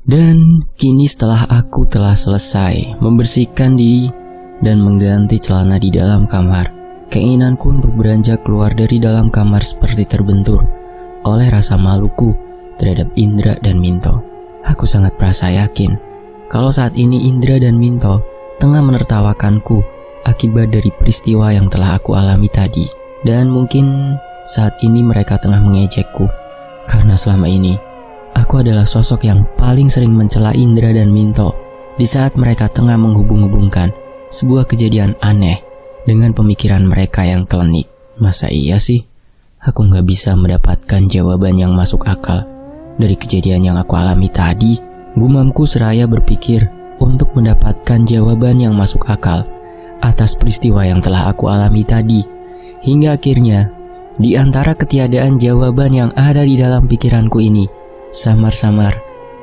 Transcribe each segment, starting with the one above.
Dan kini setelah aku telah selesai membersihkan diri dan mengganti celana di dalam kamar, keinginanku untuk beranjak keluar dari dalam kamar seperti terbentur oleh rasa maluku terhadap Indra dan Minto. Aku sangat merasa yakin kalau saat ini Indra dan Minto tengah menertawakanku akibat dari peristiwa yang telah aku alami tadi. Dan mungkin saat ini mereka tengah mengejekku karena selama ini aku adalah sosok yang paling sering mencela Indra dan Minto di saat mereka tengah menghubung-hubungkan sebuah kejadian aneh dengan pemikiran mereka yang klinik. Masa iya sih aku gak bisa mendapatkan jawaban yang masuk akal dari kejadian yang aku alami tadi? Gumamku seraya berpikir untuk mendapatkan jawaban yang masuk akal atas peristiwa yang telah aku alami tadi. Hingga akhirnya, di antara ketiadaan jawaban yang ada di dalam pikiranku ini, samar-samar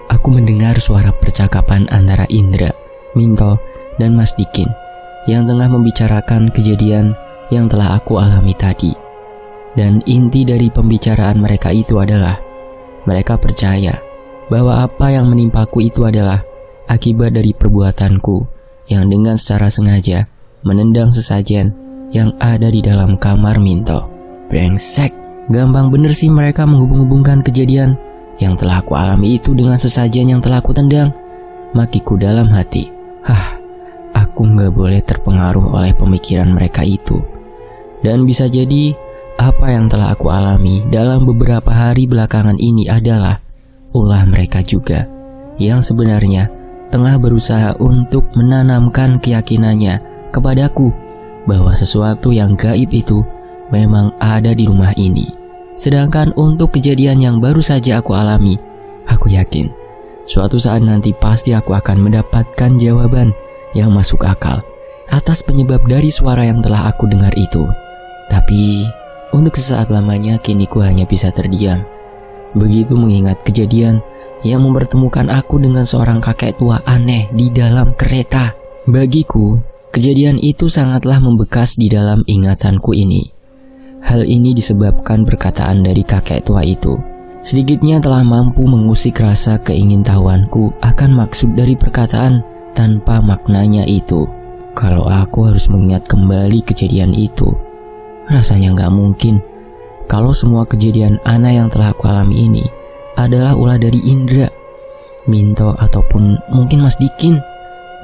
aku mendengar suara percakapan antara Indra, Minto, dan Mas Dikin yang tengah membicarakan kejadian yang telah aku alami tadi. Dan inti dari pembicaraan mereka itu adalah mereka percaya bahwa apa yang menimpaku itu adalah akibat dari perbuatanku yang dengan secara sengaja menendang sesajen yang ada di dalam kamar Minto. Brengsek, gampang bener sih mereka menghubung-hubungkan kejadian yang telah aku alami itu dengan sesajen yang telah aku tendang. Makiku dalam hati, aku gak boleh terpengaruh oleh pemikiran mereka itu. Dan bisa jadi apa yang telah aku alami dalam beberapa hari belakangan ini adalah ulah mereka juga, yang sebenarnya tengah berusaha untuk menanamkan keyakinannya kepadaku bahwa sesuatu yang gaib itu memang ada di rumah ini. Sedangkan untuk kejadian yang baru saja aku alami, aku yakin suatu saat nanti pasti aku akan mendapatkan jawaban yang masuk akal atas penyebab dari suara yang telah aku dengar itu. Tapi untuk sesaat lamanya kini ku hanya bisa terdiam begitu mengingat kejadian yang mempertemukan aku dengan seorang kakek tua aneh di dalam kereta. Bagiku, kejadian itu sangatlah membekas di dalam ingatanku ini. Hal ini disebabkan perkataan dari kakek tua itu sedikitnya telah mampu mengusik rasa keingintahuanku akan maksud dari perkataan tanpa maknanya itu. Kalau aku harus mengingat kembali kejadian itu, rasanya gak mungkin kalau semua kejadian aneh yang telah aku alami ini adalah ulah dari Indra, Minto, ataupun mungkin Mas Dikin.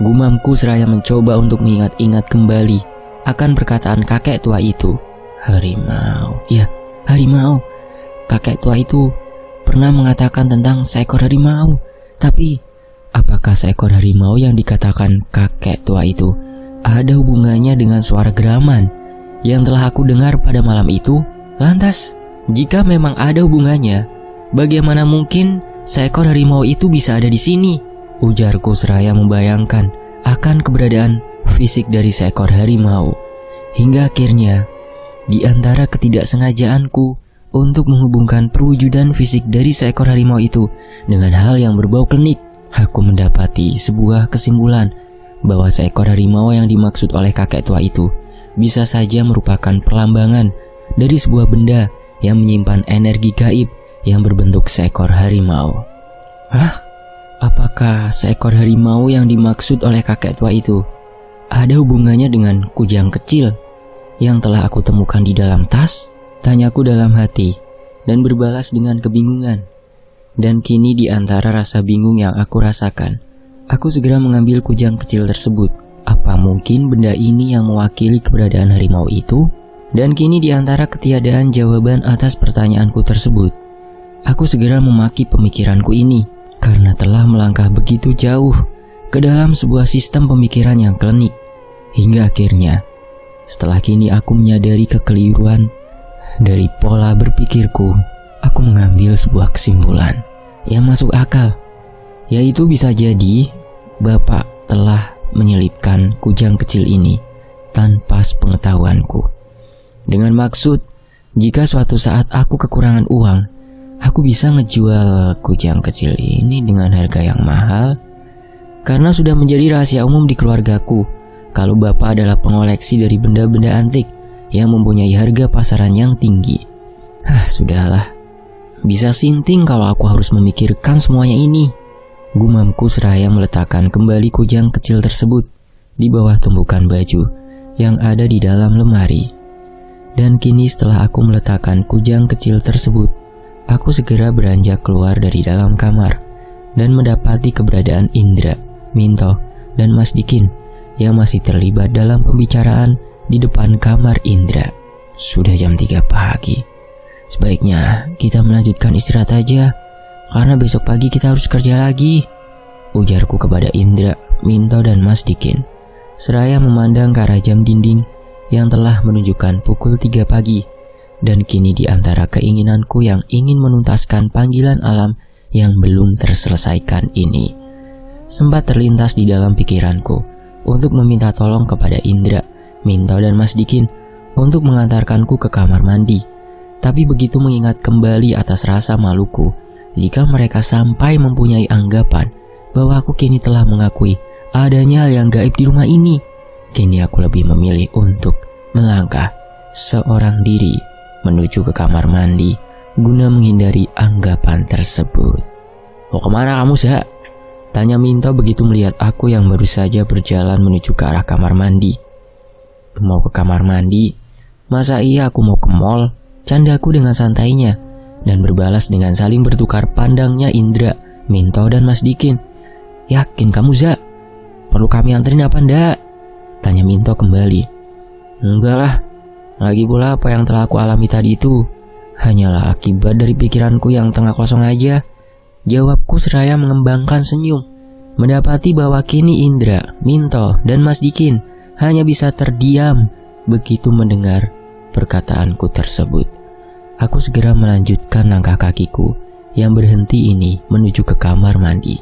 Gumamku seraya mencoba untuk mengingat-ingat kembali akan perkataan kakek tua itu. Harimau, ya harimau. Kakek tua itu pernah mengatakan tentang seekor harimau. Tapi apakah seekor harimau yang dikatakan kakek tua itu ada hubungannya dengan suara geraman yang telah aku dengar pada malam itu? Lantas, jika memang ada hubungannya, bagaimana mungkin seekor harimau itu bisa ada di sini? Ujarku seraya membayangkan akan keberadaan fisik dari seekor harimau. Hingga akhirnya, di antara ketidaksengajaanku untuk menghubungkan perwujudan fisik dari seekor harimau itu dengan hal yang berbau klinik, aku mendapati sebuah kesimpulan bahwa seekor harimau yang dimaksud oleh kakek tua itu bisa saja merupakan perlambangan dari sebuah benda yang menyimpan energi gaib yang berbentuk seekor harimau. Apakah seekor harimau yang dimaksud oleh kakek tua itu ada hubungannya dengan kujang kecil yang telah aku temukan di dalam tas? Tanyaku dalam hati dan berbalas dengan kebingungan. Dan kini di antara rasa bingung yang aku rasakan, aku segera mengambil kujang kecil tersebut. Apa mungkin benda ini yang mewakili keberadaan harimau itu? Dan kini di antara ketiadaan jawaban atas pertanyaanku tersebut, aku segera memaki pemikiranku ini karena telah melangkah begitu jauh ke dalam sebuah sistem pemikiran yang klinik. Hingga akhirnya, setelah kini aku menyadari kekeliruan dari pola berpikirku, aku mengambil sebuah kesimpulan yang masuk akal, yaitu bisa jadi Bapak telah menyelipkan kujang kecil ini tanpa sepengetahuanku, dengan maksud jika suatu saat aku kekurangan uang, aku bisa ngejual kujang kecil ini dengan harga yang mahal. Karena sudah menjadi rahasia umum di keluargaku kalau Bapak adalah pengoleksi dari benda-benda antik yang mempunyai harga pasaran yang tinggi. Sudahlah. Bisa sinting kalau aku harus memikirkan semuanya ini. Gumamku seraya meletakkan kembali kujang kecil tersebut di bawah tumpukan baju yang ada di dalam lemari. Dan kini setelah aku meletakkan kujang kecil tersebut, aku segera beranjak keluar dari dalam kamar dan mendapati keberadaan Indra, Minto, dan Mas Dikin yang masih terlibat dalam pembicaraan di depan kamar Indra. Sudah jam 3 pagi. Sebaiknya kita melanjutkan istirahat aja, karena besok pagi kita harus kerja lagi, ujarku kepada Indra, Minto, dan Mas Dikin, seraya memandang ke arah jam dinding yang telah menunjukkan pukul 3 pagi. Dan kini di antara keinginanku yang ingin menuntaskan panggilan alam yang belum terselesaikan ini, sempat terlintas di dalam pikiranku untuk meminta tolong kepada Indra, Minto, dan Mas Dikin untuk mengantarkanku ke kamar mandi. Tapi begitu mengingat kembali atas rasa maluku jika mereka sampai mempunyai anggapan bahwa aku kini telah mengakui adanya hal yang gaib di rumah ini, kini aku lebih memilih untuk melangkah seorang diri menuju ke kamar mandi guna menghindari anggapan tersebut. "Mau kemana kamu, Za?" tanya Minto begitu melihat aku yang baru saja berjalan menuju ke arah kamar mandi. "Mau ke kamar mandi? Masa iya aku mau ke mall?" candaku dengan santainya, dan berbalas dengan saling bertukar pandangnya Indra, Minto, dan Mas Dikin. "Yakin kamu, Za? Perlu kami anterin apa ndak?" tanya Minto kembali. "Enggak lah, lagi pula apa yang telah aku alami tadi itu hanyalah akibat dari pikiranku yang tengah kosong aja," jawabku seraya mengembangkan senyum, mendapati bahwa kini Indra, Minto, dan Mas Dikin hanya bisa terdiam begitu mendengar perkataanku tersebut. Aku segera melanjutkan langkah kakiku yang berhenti ini menuju ke kamar mandi.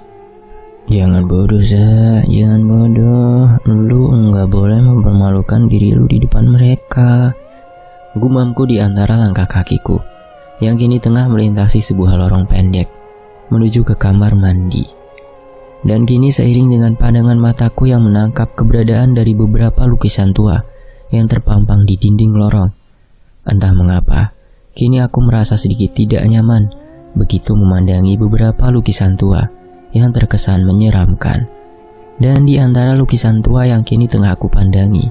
"Jangan bodoh, Za, jangan bodoh. Lu nggak boleh mempermalukan diri lu di depan mereka," gumamku di antara langkah kakiku yang kini tengah melintasi sebuah lorong pendek menuju ke kamar mandi. Dan kini seiring dengan pandangan mataku yang menangkap keberadaan dari beberapa lukisan tua yang terpampang di dinding lorong, entah mengapa kini aku merasa sedikit tidak nyaman begitu memandangi beberapa lukisan tua yang terkesan menyeramkan. Dan di antara lukisan tua yang kini tengah aku pandangi,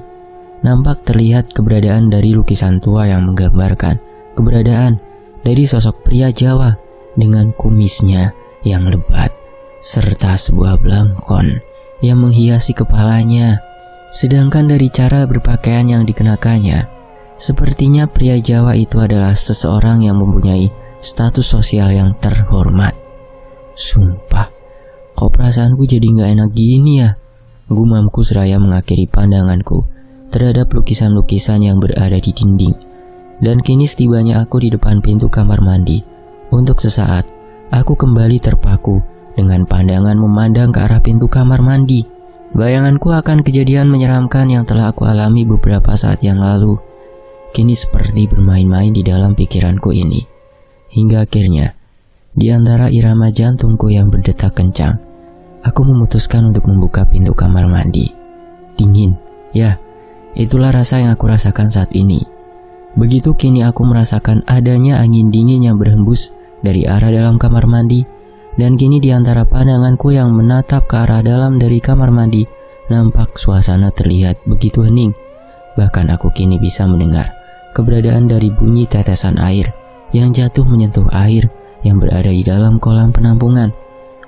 nampak terlihat keberadaan dari lukisan tua yang menggambarkan keberadaan dari sosok pria Jawa dengan kumisnya yang lebat serta sebuah belangkon yang menghiasi kepalanya. Sedangkan dari cara berpakaian yang dikenakannya, sepertinya pria Jawa itu adalah seseorang yang mempunyai status sosial yang terhormat. Sumpah, kok perasaanku jadi gak enak gini ya, gumamku seraya mengakhiri pandanganku terhadap lukisan-lukisan yang berada di dinding. Dan kini setibanya aku di depan pintu kamar mandi, untuk sesaat aku kembali terpaku dengan pandangan memandang ke arah pintu kamar mandi. Bayanganku akan kejadian menyeramkan yang telah aku alami beberapa saat yang lalu kini seperti bermain-main di dalam pikiranku ini. Hingga akhirnya, di antara irama jantungku yang berdetak kencang, aku memutuskan untuk membuka pintu kamar mandi. Dingin, ya, itulah rasa yang aku rasakan saat ini. Begitu kini aku merasakan adanya angin dingin yang berhembus dari arah dalam kamar mandi. Dan kini di antara pandanganku yang menatap ke arah dalam dari kamar mandi, nampak suasana terlihat begitu hening. Bahkan aku kini bisa mendengar keberadaan dari bunyi tetesan air yang jatuh menyentuh air yang berada di dalam kolam penampungan.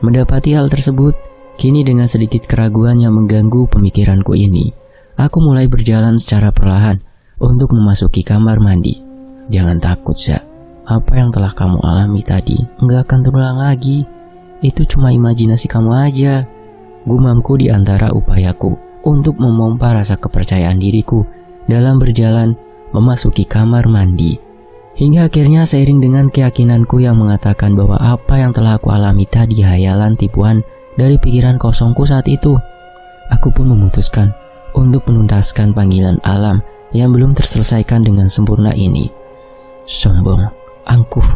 Mendapati hal tersebut, kini dengan sedikit keraguan yang mengganggu pemikiranku ini, aku mulai berjalan secara perlahan untuk memasuki kamar mandi. "Jangan takut, Za. Apa yang telah kamu alami tadi nggak akan terulang lagi. Itu cuma imajinasi kamu aja," gumamku di antara upayaku untuk memompa rasa kepercayaan diriku dalam berjalan memasuki kamar mandi. Hingga akhirnya seiring dengan keyakinanku yang mengatakan bahwa apa yang telah aku alami tadi hayalan tipuan dari pikiran kosongku saat itu, aku pun memutuskan untuk menuntaskan panggilan alam yang belum terselesaikan dengan sempurna ini. Sombong, angkuh,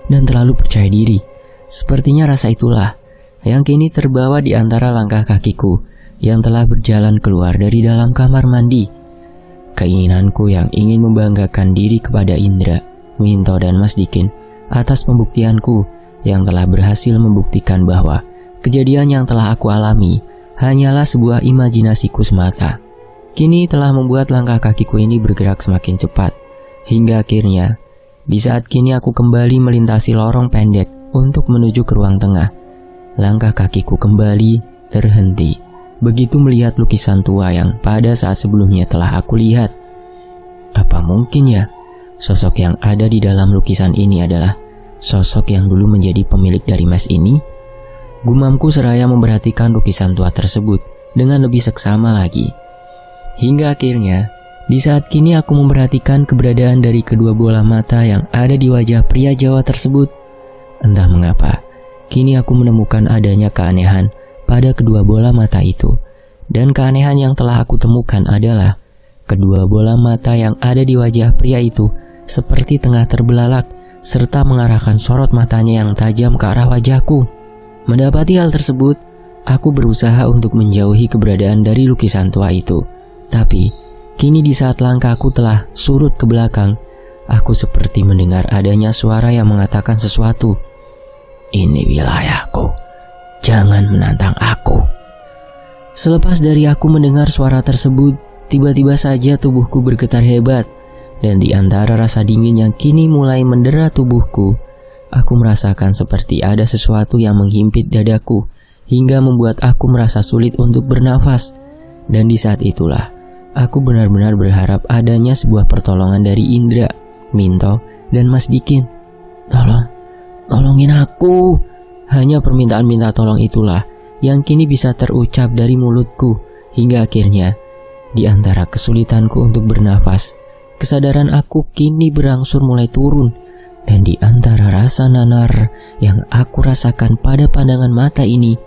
dan terlalu percaya diri, sepertinya rasa itulah yang kini terbawa di antara langkah kakiku yang telah berjalan keluar dari dalam kamar mandi. Keinginanku yang ingin membanggakan diri kepada Indra, Minto, dan Mas Dikin atas pembuktianku yang telah berhasil membuktikan bahwa kejadian yang telah aku alami hanyalah sebuah imajinasiku semata. Kini telah membuat langkah kakiku ini bergerak semakin cepat. Hingga akhirnya, di saat kini aku kembali melintasi lorong pendek untuk menuju ke ruang tengah, langkah kakiku kembali terhenti begitu melihat lukisan tua yang pada saat sebelumnya telah aku lihat. Apa mungkin ya, sosok yang ada di dalam lukisan ini adalah sosok yang dulu menjadi pemilik dari mes ini? Gumamku seraya memperhatikan lukisan tua tersebut dengan lebih seksama lagi. Hingga akhirnya, di saat kini aku memperhatikan keberadaan dari kedua bola mata yang ada di wajah pria Jawa tersebut. Entah mengapa, kini aku menemukan adanya keanehan pada kedua bola mata itu. Dan keanehan yang telah aku temukan adalah kedua bola mata yang ada di wajah pria itu seperti tengah terbelalak serta mengarahkan sorot matanya yang tajam ke arah wajahku. Mendapati hal tersebut, aku berusaha untuk menjauhi keberadaan dari lukisan tua itu. Tapi, kini di saat langkahku telah surut ke belakang, aku seperti mendengar adanya suara yang mengatakan sesuatu. "Ini wilayahku, jangan menantang aku." Selepas dari aku mendengar suara tersebut, tiba-tiba saja tubuhku bergetar hebat. Dan di antara rasa dingin yang kini mulai mendera tubuhku, aku merasakan seperti ada sesuatu yang menghimpit dadaku, hingga membuat aku merasa sulit untuk bernafas. Dan di saat itulah, aku benar-benar berharap adanya sebuah pertolongan dari Indra, Minto, dan Mas Dikin. Tolongin aku." Hanya permintaan minta tolong itulah yang kini bisa terucap dari mulutku. Hingga akhirnya, di antara kesulitanku untuk bernafas, kesadaran aku kini berangsur mulai turun. Dan di antara rasa nanar yang aku rasakan pada pandangan mata ini,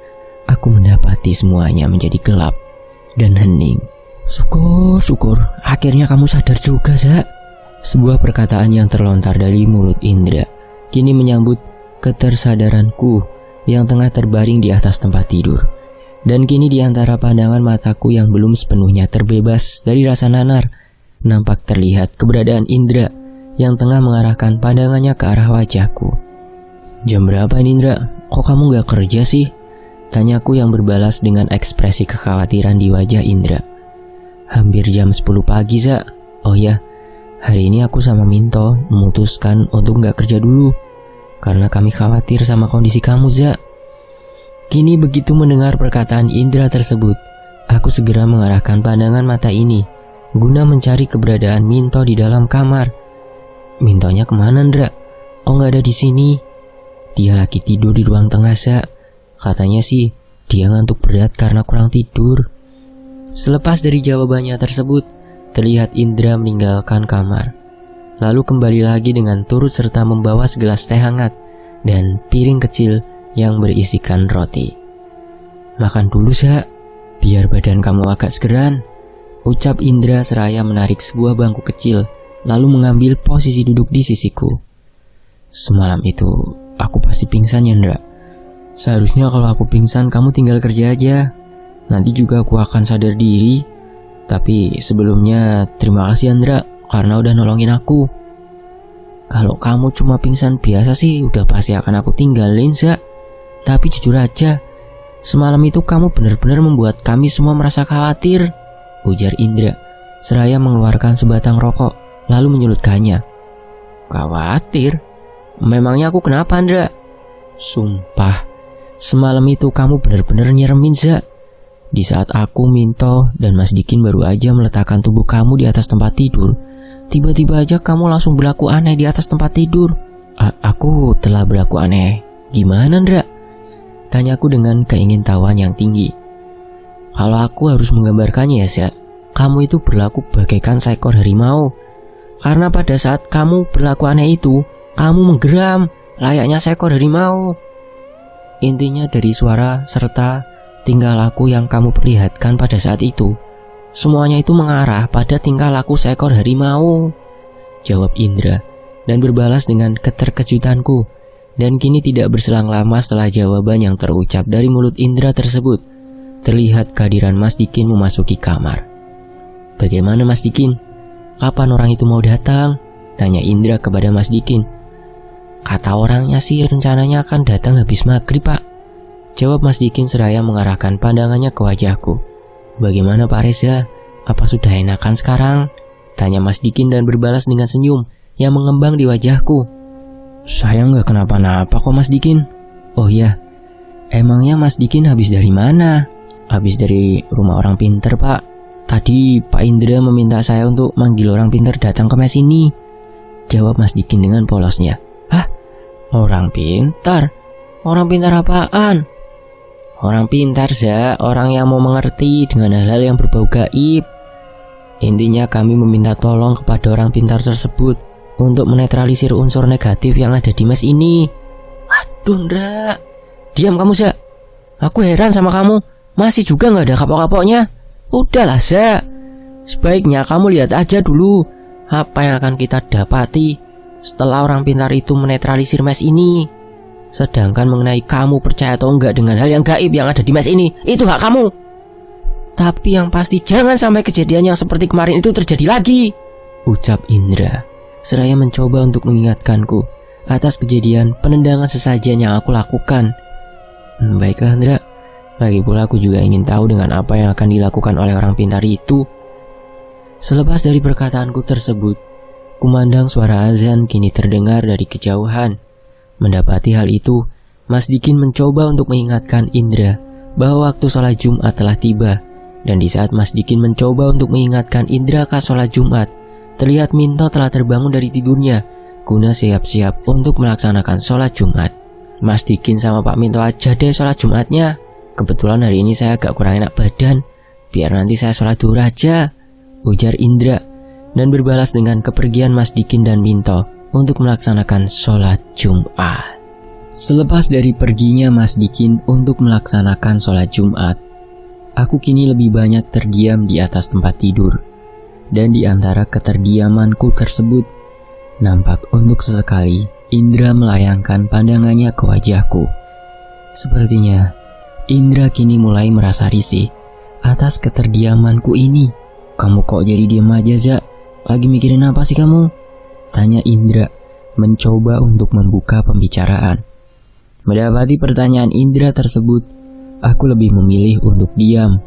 aku mendapati semuanya menjadi gelap dan hening. Syukur, akhirnya kamu sadar juga, Zak." Sebuah perkataan yang terlontar dari mulut Indra kini menyambut ketersadaranku yang tengah terbaring di atas tempat tidur. Dan kini di antara pandangan mataku yang belum sepenuhnya terbebas dari rasa nanar, nampak terlihat keberadaan Indra yang tengah mengarahkan pandangannya ke arah wajahku. "Jam berapa ini, Indra? Kok kamu gak kerja sih?" Tanyaku yang berbalas dengan ekspresi kekhawatiran di wajah Indra. "Hampir jam 10 pagi, Zak. Oh ya, hari ini aku sama Minto memutuskan untuk gak kerja dulu karena kami khawatir sama kondisi kamu, Zak." Kini begitu mendengar perkataan Indra tersebut, aku segera mengarahkan pandangan mata ini guna mencari keberadaan Minto di dalam kamar. "Mintonya kemana, Indra? Kok gak ada di sini?" "Dia lagi tidur di ruang tengah, Zak. Katanya sih dia ngantuk berat karena kurang tidur." Selepas dari jawabannya tersebut, terlihat Indra meninggalkan kamar, lalu kembali lagi dengan turut serta membawa segelas teh hangat dan piring kecil yang berisikan roti. "Makan dulu, Zak, biar badan kamu agak segeran," ucap Indra seraya menarik sebuah bangku kecil lalu mengambil posisi duduk di sisiku. "Semalam itu aku pasti pingsan ya, Indra. Seharusnya kalau aku pingsan kamu tinggal kerja aja. Nanti juga aku akan sadar diri. Tapi sebelumnya terima kasih, Indra, karena udah nolongin aku." "Kalau kamu cuma pingsan biasa sih udah pasti akan aku tinggalin, Zak. Tapi jujur aja, semalam itu kamu benar-benar membuat kami semua merasa khawatir," ujar Indra seraya mengeluarkan sebatang rokok lalu menyulutkannya. "Khawatir? Memangnya aku kenapa, Indra?" "Sumpah, semalam itu kamu benar-benar nyeremin, Zak. Di saat aku, Minto, dan Mas Dikin baru aja meletakkan tubuh kamu di atas tempat tidur, tiba-tiba aja kamu langsung berlaku aneh di atas tempat tidur." Aku telah berlaku aneh gimana, Indra?" Tanyaku dengan keingintahuan yang tinggi. "Kalau aku harus menggambarkannya ya, Zak, kamu itu berlaku bagaikan seekor harimau. Karena pada saat kamu berlaku aneh itu, kamu menggeram layaknya seekor harimau. Intinya dari suara serta tingkah laku yang kamu perlihatkan pada saat itu, semuanya itu mengarah pada tingkah laku seekor harimau," jawab Indra dan berbalas dengan keterkejutanku. Dan kini tidak berselang lama setelah jawaban yang terucap dari mulut Indra tersebut, terlihat kehadiran Mas Dikin memasuki kamar. "Bagaimana, Mas Dikin? Kapan orang itu mau datang?" tanya Indra kepada Mas Dikin. "Kata orangnya sih rencananya akan datang habis maghrib, Pak. Jawab Mas Dikin seraya mengarahkan pandangannya ke wajahku. Bagaimana Pak Reza? Apa sudah enakan sekarang? Tanya Mas Dikin dan berbalas dengan senyum yang mengembang di wajahku. Saya nggak kenapa-napa kok Mas Dikin. Oh iya, emangnya Mas Dikin habis dari mana? Habis dari rumah orang pinter Pak. Tadi Pak Indra meminta saya untuk manggil orang pinter datang ke mes ini. Jawab Mas Dikin dengan polosnya. Hah? Orang pintar? Orang pintar apaan? Orang pintar orang yang mau mengerti dengan hal-hal yang berbau gaib. Intinya kami meminta tolong kepada orang pintar tersebut untuk menetralisir unsur negatif yang ada di mes ini. Aduh Ndra, diam kamu Za. Aku heran sama kamu, masih juga gak ada kapok-kapoknya. Udahlah Za, sebaiknya kamu lihat aja dulu apa yang akan kita dapati setelah orang pintar itu menetralisir mes ini. Sedangkan mengenai kamu percaya atau enggak dengan hal yang gaib yang ada di mes ini, itu hak kamu. Tapi yang pasti jangan sampai kejadian yang seperti kemarin itu terjadi lagi, ucap Indra seraya mencoba untuk mengingatkanku atas kejadian penendangan sesajen yang aku lakukan. Baiklah Indra, lagi pula aku juga ingin tahu dengan apa yang akan dilakukan oleh orang pintar itu. Selepas dari perkataanku tersebut, kumandang suara azan kini terdengar dari kejauhan. Mendapati hal itu, Mas Dikin mencoba untuk mengingatkan Indra bahwa waktu sholat Jumat telah tiba. Dan di saat Mas Dikin mencoba untuk mengingatkan Indra akan sholat Jumat, terlihat Minto telah terbangun dari tidurnya guna siap-siap untuk melaksanakan sholat Jumat. Mas Dikin sama Pak Minto aja deh sholat Jumatnya. Kebetulan hari ini saya agak kurang enak badan, biar nanti saya sholat duhur aja, ujar Indra, dan berbalas dengan kepergian Mas Dikin dan Minto untuk melaksanakan sholat Jumat. Selepas dari perginya Mas Dikin untuk melaksanakan sholat Jumat, aku kini lebih banyak terdiam di atas tempat tidur. Dan di antara keterdiamanku tersebut, nampak untuk sesekali Indra melayangkan pandangannya ke wajahku. Sepertinya Indra kini mulai merasa risih atas keterdiamanku ini. Kamu kok jadi diam aja Za? Lagi mikirin apa sih kamu? Tanya Indra, mencoba untuk membuka pembicaraan. Mendapati pertanyaan Indra tersebut, aku lebih memilih untuk diam.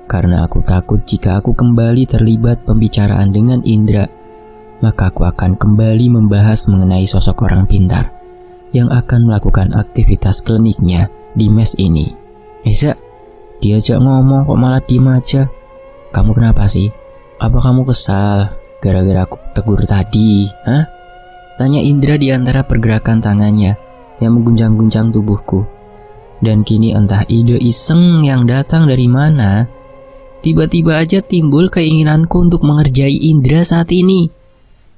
Karena aku takut jika aku kembali terlibat pembicaraan dengan Indra, maka aku akan kembali membahas mengenai sosok orang pintar yang akan melakukan aktivitas kliniknya di mes ini. Za, diajak ngomong kok malah diem aja. Kamu kenapa sih? Apa kamu kesal gara-gara aku tegur tadi? Hah? Tanya Indra di antara pergerakan tangannya yang mengguncang-guncang tubuhku. Dan kini entah ide iseng yang datang dari mana, tiba-tiba aja timbul keinginanku untuk mengerjai Indra saat ini.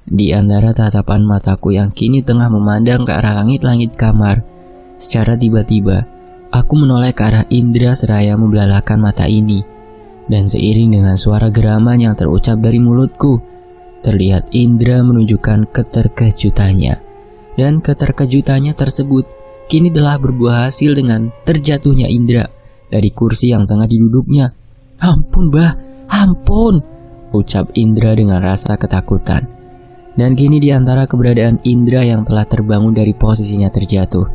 Di antara tatapan mataku yang kini tengah memandang ke arah langit-langit kamar, secara tiba-tiba aku menoleh ke arah Indra seraya membelalakan mata ini. Dan seiring dengan suara geraman yang terucap dari mulutku, terlihat Indra menunjukkan keterkejutannya. Dan keterkejutannya tersebut kini telah berbuah hasil dengan terjatuhnya Indra dari kursi yang tengah diduduknya. Ampun bah, ampun, ucap Indra dengan rasa ketakutan. Dan kini di antara keberadaan Indra yang telah terbangun dari posisinya terjatuh,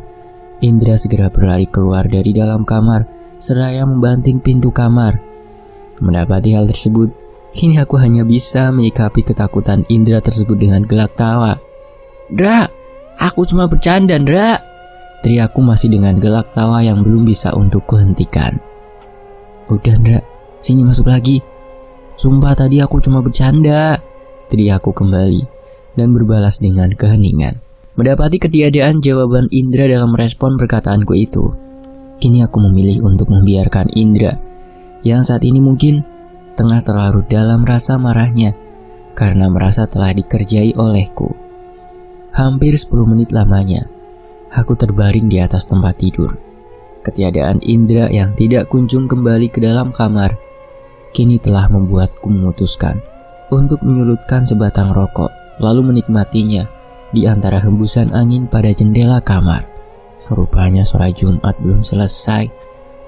Indra segera berlari keluar dari dalam kamar seraya membanting pintu kamar. Mendapati hal tersebut, kini aku hanya bisa menyikapi ketakutan Indra tersebut dengan gelak tawa. Dra, aku cuma bercanda Dra, teriakku masih dengan gelak tawa yang belum bisa untuk kuhentikan. Udah Dra, sini masuk lagi. Sumpah tadi aku cuma bercanda, teriakku kembali dan berbalas dengan keheningan. Mendapati ketiadaan jawaban Indra dalam respon perkataanku itu, kini aku memilih untuk membiarkan Indra yang saat ini mungkin tengah terlarut dalam rasa marahnya karena merasa telah dikerjai olehku. Hampir 10 menit lamanya, aku terbaring di atas tempat tidur. Ketiadaan Indra yang tidak kunjung kembali ke dalam kamar kini telah membuatku memutuskan untuk menyulutkan sebatang rokok lalu menikmatinya di antara hembusan angin pada jendela kamar. Rupanya sholat Jumat belum selesai.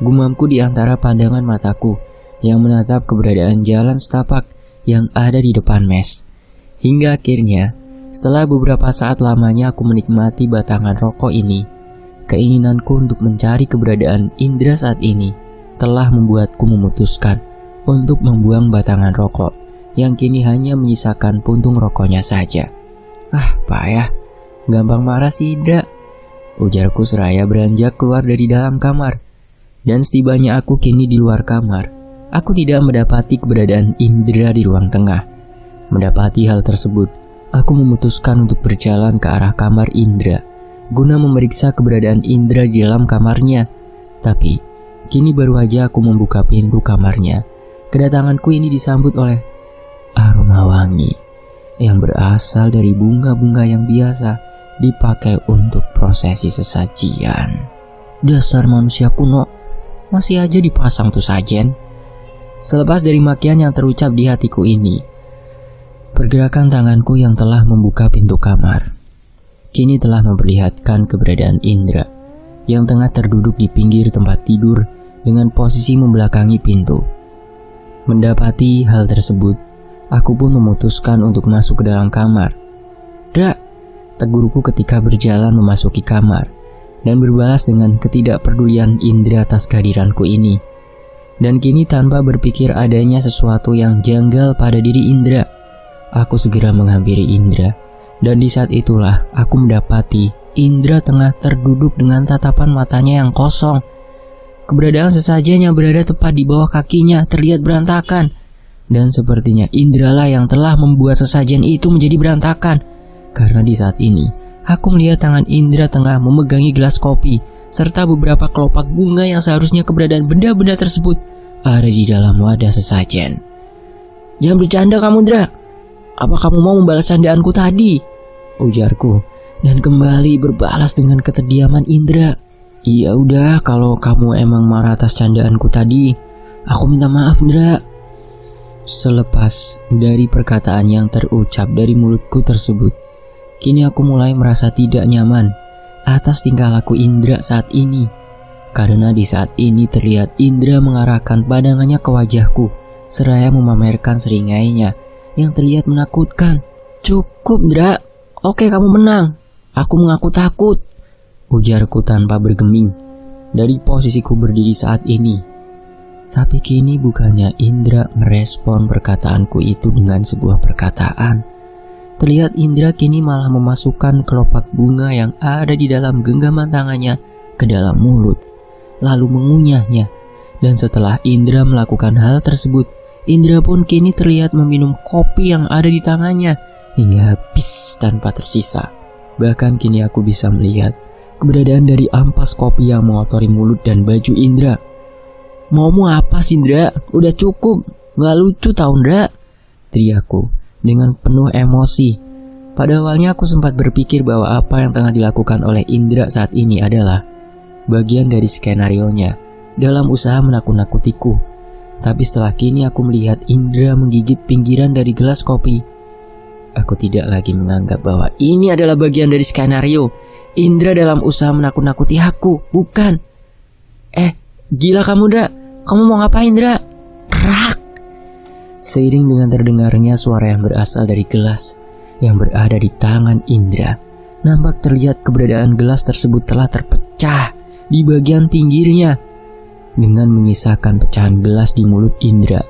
Gumamku di antara pandangan mataku yang menatap keberadaan jalan setapak yang ada di depan mes. Hingga akhirnya, setelah beberapa saat lamanya aku menikmati batangan rokok ini, keinginanku untuk mencari keberadaan Indra saat ini telah membuatku memutuskan untuk membuang batangan rokok yang kini hanya menyisakan puntung rokoknya saja. Payah, gampang marah si Indra, ujarku seraya beranjak keluar dari dalam kamar. Dan setibanya aku kini di luar kamar, aku tidak mendapati keberadaan Indra di ruang tengah. Mendapati hal tersebut, aku memutuskan untuk berjalan ke arah kamar Indra guna memeriksa keberadaan Indra di dalam kamarnya. Tapi kini baru aja aku membuka pintu kamarnya, kedatanganku ini disambut oleh aroma wangi yang berasal dari bunga-bunga yang biasa dipakai untuk prosesi sesajian. Dasar manusia kuno, masih aja dipasang tuh sajen. Selepas dari makian yang terucap di hatiku ini, pergerakan tanganku yang telah membuka pintu kamar kini telah memperlihatkan keberadaan Indra yang tengah terduduk di pinggir tempat tidur dengan posisi membelakangi pintu. Mendapati hal tersebut, aku pun memutuskan untuk masuk ke dalam kamar. "Dra," tegurku ketika berjalan memasuki kamar dan berbalas dengan ketidakpedulian Indra atas kehadiranku ini. Dan kini tanpa berpikir adanya sesuatu yang janggal pada diri Indra, aku segera menghampiri Indra. Dan di saat itulah aku mendapati Indra tengah terduduk dengan tatapan matanya yang kosong. Keberadaan sesajen yang berada tepat di bawah kakinya terlihat berantakan. Dan sepertinya Indra lah yang telah membuat sesajen itu menjadi berantakan. Karena di saat ini aku melihat tangan Indra tengah memegangi gelas kopi serta beberapa kelopak bunga yang seharusnya keberadaan benda-benda tersebut ada di dalam wadah sesajen. "Jangan bercanda kamu, Indra. Apa kamu mau membalas candaanku tadi?" ujarku, dan kembali berbalas dengan keterdiaman Indra. "Iya udah, kalau kamu emang marah atas candaanku tadi, aku minta maaf, Indra." Selepas dari perkataan yang terucap dari mulutku tersebut, kini aku mulai merasa tidak nyaman atas tingkah laku Indra saat ini. Karena di saat ini terlihat Indra mengarahkan pandangannya ke wajahku seraya memamerkan seringainya yang terlihat menakutkan. "Cukup, Indra. Oke, kamu menang. Aku mengaku takut," ujarku tanpa bergeming dari posisiku berdiri saat ini. Tapi kini bukannya Indra merespon perkataanku itu dengan sebuah perkataan. Terlihat Indra kini malah memasukkan kelopak bunga yang ada di dalam genggaman tangannya ke dalam mulut, lalu mengunyahnya. Dan setelah Indra melakukan hal tersebut, Indra pun kini terlihat meminum kopi yang ada di tangannya hingga habis tanpa tersisa. Bahkan kini aku bisa melihat keberadaan dari ampas kopi yang mengotori mulut dan baju Indra. "Maumu apa sih, Indra? Udah cukup, gak lucu tau, Indra," teriakku dengan penuh emosi. Pada awalnya aku sempat berpikir bahwa apa yang tengah dilakukan oleh Indra saat ini adalah bagian dari skenarionya dalam usaha menakut-nakutiku. Tapi setelah kini aku melihat Indra menggigit pinggiran dari gelas kopi, aku tidak lagi menganggap bahwa ini adalah bagian dari skenario Indra dalam usaha menakut-nakuti aku. Bukan. Gila kamu, Indra. Kamu mau ngapain, Indra? Rak. Seiring dengan terdengarnya suara yang berasal dari gelas yang berada di tangan Indra, nampak terlihat keberadaan gelas tersebut telah terpecah di bagian pinggirnya dengan menyisakan pecahan gelas di mulut Indra.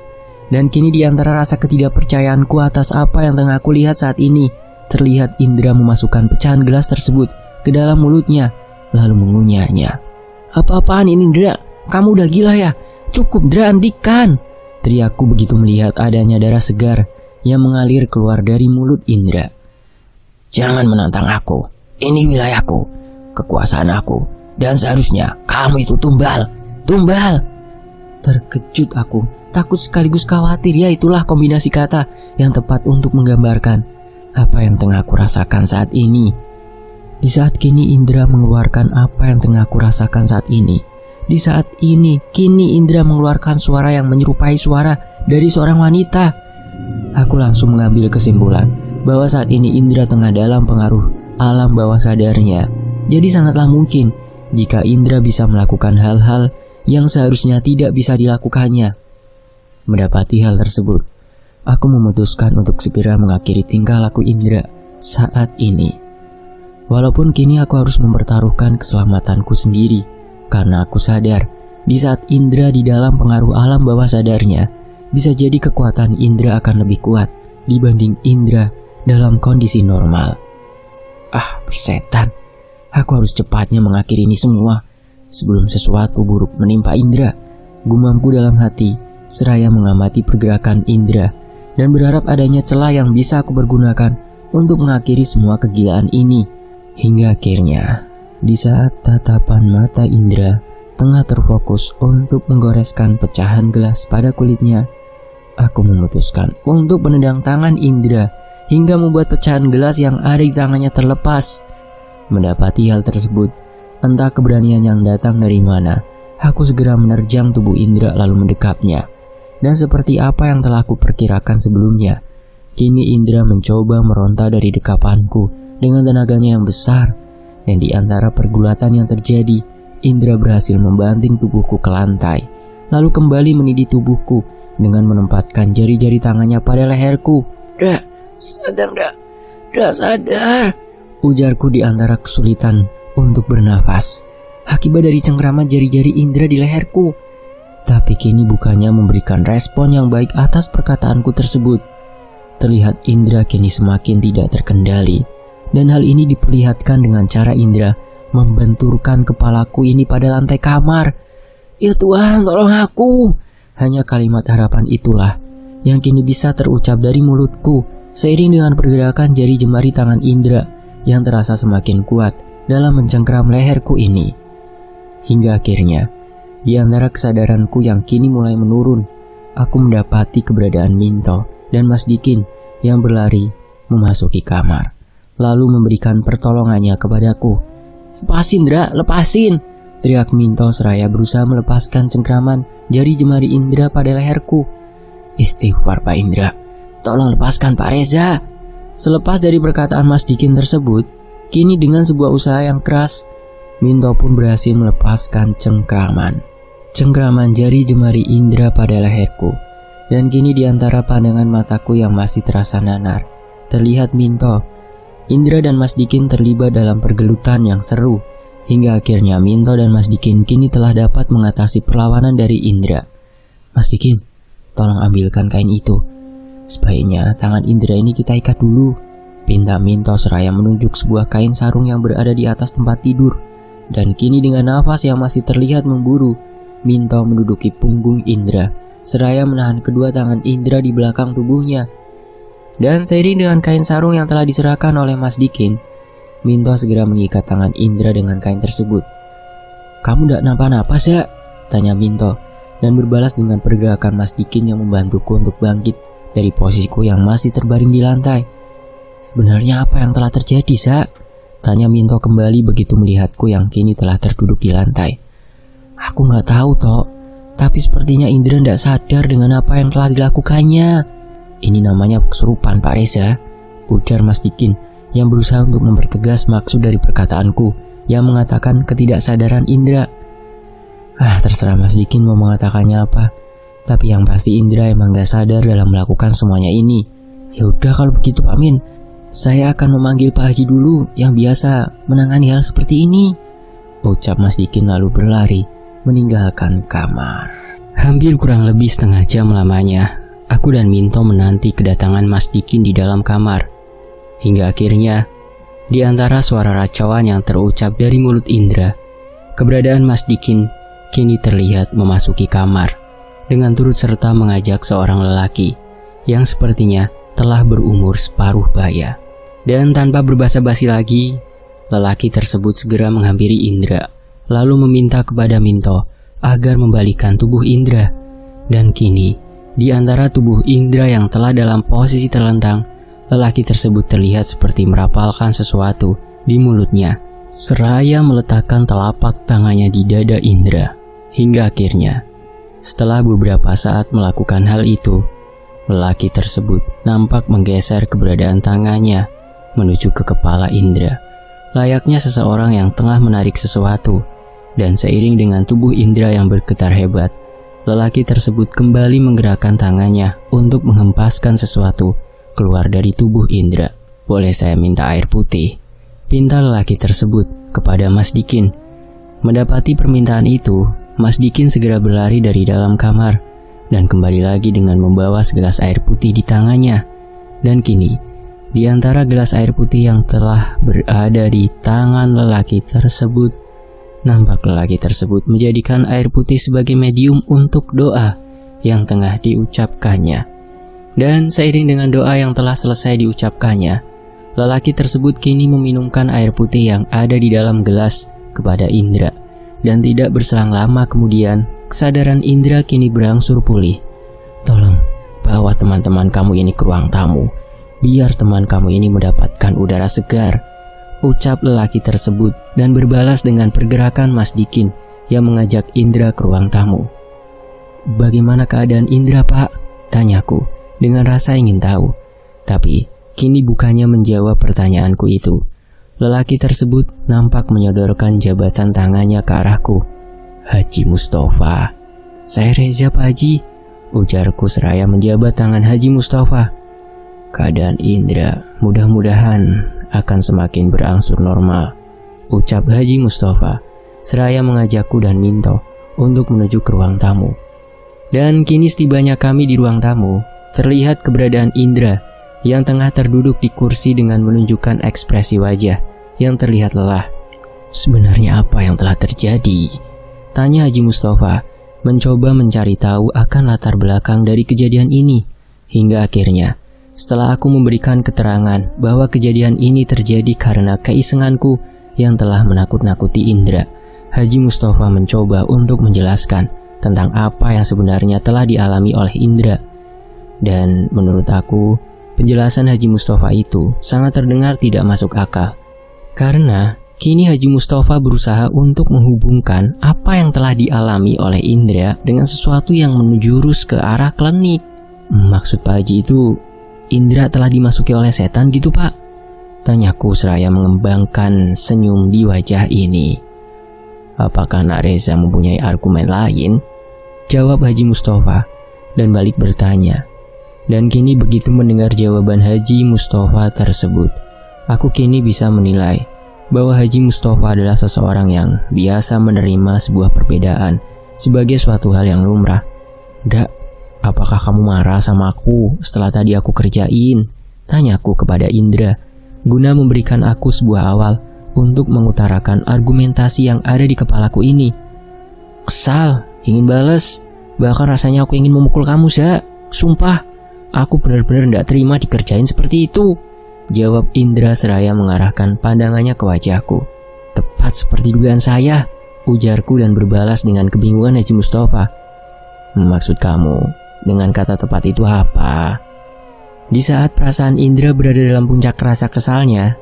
Dan kini di antara rasa ketidakpercayaanku atas apa yang tengah aku lihat saat ini, terlihat Indra memasukkan pecahan gelas tersebut ke dalam mulutnya lalu mengunyahnya. "Apa-apaan ini, Indra? Kamu udah gila ya? Cukup, Indra, hentikan!" teriakku begitu melihat adanya darah segar yang mengalir keluar dari mulut Indra. "Jangan menantang aku. Ini wilayahku, kekuasaan aku, dan seharusnya kamu itu tumbal. Tumbal!" Terkejut aku, takut sekaligus khawatir. Ya, itulah kombinasi kata yang tepat untuk menggambarkan apa yang tengah aku rasakan saat ini. Di saat kini Indra mengeluarkan apa yang tengah aku rasakan saat ini. Di saat ini, kini Indra mengeluarkan suara yang menyerupai suara dari seorang wanita. Aku langsung mengambil kesimpulan bahwa saat ini Indra tengah dalam pengaruh alam bawah sadarnya. Jadi sangatlah mungkin jika Indra bisa melakukan hal-hal yang seharusnya tidak bisa dilakukannya. Mendapati hal tersebut, aku memutuskan untuk segera mengakhiri tingkah laku Indra saat ini. Walaupun kini aku harus mempertaruhkan keselamatanku sendiri, karena aku sadar di saat indera di dalam pengaruh alam bawah sadarnya, bisa jadi kekuatan indera akan lebih kuat dibanding indera dalam kondisi normal. Persetan, aku harus cepatnya mengakhiri ini semua sebelum sesuatu buruk menimpa indera, gumamku dalam hati seraya mengamati pergerakan indera dan berharap adanya celah yang bisa aku pergunakan untuk mengakhiri semua kegilaan ini. Hingga akhirnya, di saat tatapan mata indera tengah terfokus untuk menggoreskan pecahan gelas pada kulitnya, aku memutuskan untuk menendang tangan indera hingga membuat pecahan gelas yang ada di tangannya terlepas. Mendapati hal tersebut, entah keberanian yang datang dari mana, aku segera menerjang tubuh indera lalu mendekapnya. Dan seperti apa yang telah aku perkirakan sebelumnya, kini indera mencoba meronta dari dekapanku dengan tenaganya yang besar. Dan di antara pergulatan yang terjadi, indera berhasil membanting tubuhku ke lantai, lalu kembali menidih tubuhku dengan menempatkan jari-jari tangannya pada leherku. Dah sadar, ujarku di antara kesulitan untuk bernafas akibat dari cengkraman jari-jari indera di leherku. Tapi kini bukannya memberikan respon yang baik atas perkataanku tersebut. Terlihat indera kini semakin tidak terkendali, dan hal ini diperlihatkan dengan cara indera membenturkan kepalaku ini pada lantai kamar. Ya Tuhan, tolong aku. Hanya kalimat harapan itulah yang kini bisa terucap dari mulutku seiring dengan pergerakan jari jemari tangan indera yang terasa semakin kuat dalam mencengkram leherku ini. Hingga akhirnya, di antara kesadaranku yang kini mulai menurun, aku mendapati keberadaan Minto dan Mas Dikin yang berlari memasuki kamar, lalu memberikan pertolongannya kepadaku. "Lepasin, Indra, lepasin!" teriak Minto seraya berusaha melepaskan cengkraman jari jemari Indra pada leherku. "Istighfar Pak Indra, tolong lepaskan Pak Reza." Selepas dari perkataan Mas Dikin tersebut, kini dengan sebuah usaha yang keras, Minto pun berhasil melepaskan cengkraman jari jemari Indra pada leherku. Dan kini di antara pandangan mataku yang masih terasa nanar, terlihat Minto, Indra dan Mas Dikin terlibat dalam pergelutan yang seru. Hingga akhirnya Minto dan Mas Dikin kini telah dapat mengatasi perlawanan dari Indra. "Mas Dikin, tolong ambilkan kain itu. Sebaiknya tangan Indra ini kita ikat dulu," pinta Minto seraya menunjuk sebuah kain sarung yang berada di atas tempat tidur. Dan kini dengan nafas yang masih terlihat memburu, Minto menduduki punggung Indra seraya menahan kedua tangan Indra di belakang tubuhnya. Dan seiring dengan kain sarung yang telah diserahkan oleh Mas Dikin, Minto segera mengikat tangan Indra dengan kain tersebut. "Kamu ndak napa-napa, Zak?" tanya Minto, dan berbalas dengan pergerakan Mas Dikin yang membantuku untuk bangkit dari posisiku yang masih terbaring di lantai. "Sebenarnya apa yang telah terjadi, Zak?" tanya Minto kembali begitu melihatku yang kini telah terduduk di lantai. "Aku nggak tahu, Tok. Tapi sepertinya Indra ndak sadar dengan apa yang telah dilakukannya." "Ini namanya kesurupan, Pak Reza," ujar Mas Dikin yang berusaha untuk mempertegas maksud dari perkataanku yang mengatakan ketidaksadaran Indra. Terserah Mas Dikin mau mengatakannya apa. Tapi yang pasti Indra emang gak sadar dalam melakukan semuanya ini. "Ya udah kalau begitu Pak Min, saya akan memanggil Pak Haji dulu yang biasa menangani hal seperti ini," ucap Mas Dikin lalu berlari meninggalkan kamar. Hampir kurang lebih setengah jam lamanya, aku dan Minto menanti kedatangan Mas Dikin di dalam kamar. Hingga akhirnya, di antara suara racauan yang terucap dari mulut Indra, keberadaan Mas Dikin kini terlihat memasuki kamar dengan turut serta mengajak seorang lelaki yang sepertinya telah berumur separuh baya. Dan tanpa berbasa-basi lagi, lelaki tersebut segera menghampiri Indra, lalu meminta kepada Minto agar membalikan tubuh Indra. Dan kini, di antara tubuh Indra yang telah dalam posisi terlentang, lelaki tersebut terlihat seperti merapalkan sesuatu di mulutnya, seraya meletakkan telapak tangannya di dada Indra. Hingga akhirnya, setelah beberapa saat melakukan hal itu, lelaki tersebut nampak menggeser keberadaan tangannya menuju ke kepala Indra, layaknya seseorang yang tengah menarik sesuatu. Dan seiring dengan tubuh Indra yang bergetar hebat, lelaki tersebut kembali menggerakkan tangannya untuk menghempaskan sesuatu keluar dari tubuh Indra. "Boleh saya minta air putih?" pinta lelaki tersebut kepada Mas Dikin. Mendapati permintaan itu, Mas Dikin segera berlari dari dalam kamar dan kembali lagi dengan membawa segelas air putih di tangannya. Dan kini, di antara gelas air putih yang telah berada di tangan lelaki tersebut, nampak lelaki tersebut menjadikan air putih sebagai medium untuk doa yang tengah diucapkannya. Dan seiring dengan doa yang telah selesai diucapkannya, lelaki tersebut kini meminumkan air putih yang ada di dalam gelas kepada Indra. Dan tidak berselang lama kemudian, kesadaran Indra kini berangsur pulih. Tolong, bawa teman-teman kamu ini ke ruang tamu, biar teman kamu ini mendapatkan udara segar, ucap lelaki tersebut dan berbalas dengan pergerakan Mas Dikin yang mengajak Indra ke ruang tamu. Bagaimana keadaan Indra, Pak? Tanyaku dengan rasa ingin tahu. Tapi kini bukannya menjawab pertanyaanku itu. Lelaki tersebut nampak menyodorkan jabatan tangannya ke arahku. Haji Mustafa. Saya Reza, Pak Haji, ujarku seraya menjabat tangan Haji Mustafa. Keadaan Indra mudah-mudahan akan semakin berangsur normal, ucap Haji Mustafa seraya mengajakku dan Minto untuk menuju ke ruang tamu. Dan kini setibanya kami di ruang tamu, terlihat keberadaan Indra yang tengah terduduk di kursi dengan menunjukkan ekspresi wajah yang terlihat lelah. Sebenarnya apa yang telah terjadi? Tanya Haji Mustafa, mencoba mencari tahu akan latar belakang dari kejadian ini. Hingga akhirnya, setelah aku memberikan keterangan bahwa kejadian ini terjadi karena keisenganku yang telah menakut-nakuti Indra, Haji Mustafa mencoba untuk menjelaskan tentang apa yang sebenarnya telah dialami oleh Indra. Dan menurut aku, penjelasan Haji Mustafa itu sangat terdengar tidak masuk akal. Karena kini Haji Mustafa berusaha untuk menghubungkan apa yang telah dialami oleh Indra dengan sesuatu yang menjurus ke arah klinik. Maksud Pak Haji itu, Indra telah dimasuki oleh setan gitu, Pak? Tanyaku seraya mengembangkan senyum di wajah ini. Apakah Nak Reza mempunyai argumen lain? Jawab Haji Mustafa dan balik bertanya. Dan kini begitu mendengar jawaban Haji Mustafa tersebut, aku kini bisa menilai bahwa Haji Mustafa adalah seseorang yang biasa menerima sebuah perbedaan sebagai suatu hal yang lumrah. Dak, apakah kamu marah sama aku setelah tadi aku kerjain? Tanyaku kepada Indra, guna memberikan aku sebuah awal untuk mengutarakan argumentasi yang ada di kepalaku ini. Kesal, ingin bales, bahkan rasanya aku ingin memukul kamu, Za. Sumpah, aku benar-benar tidak terima dikerjain seperti itu, jawab Indra seraya mengarahkan pandangannya ke wajahku. Tepat seperti dugaan saya, ujarku dan berbalas dengan kebingungan Haji Mustafa. Maksud kamu dengan kata tepat itu apa? Di saat perasaan Indra berada dalam puncak rasa kesalnya,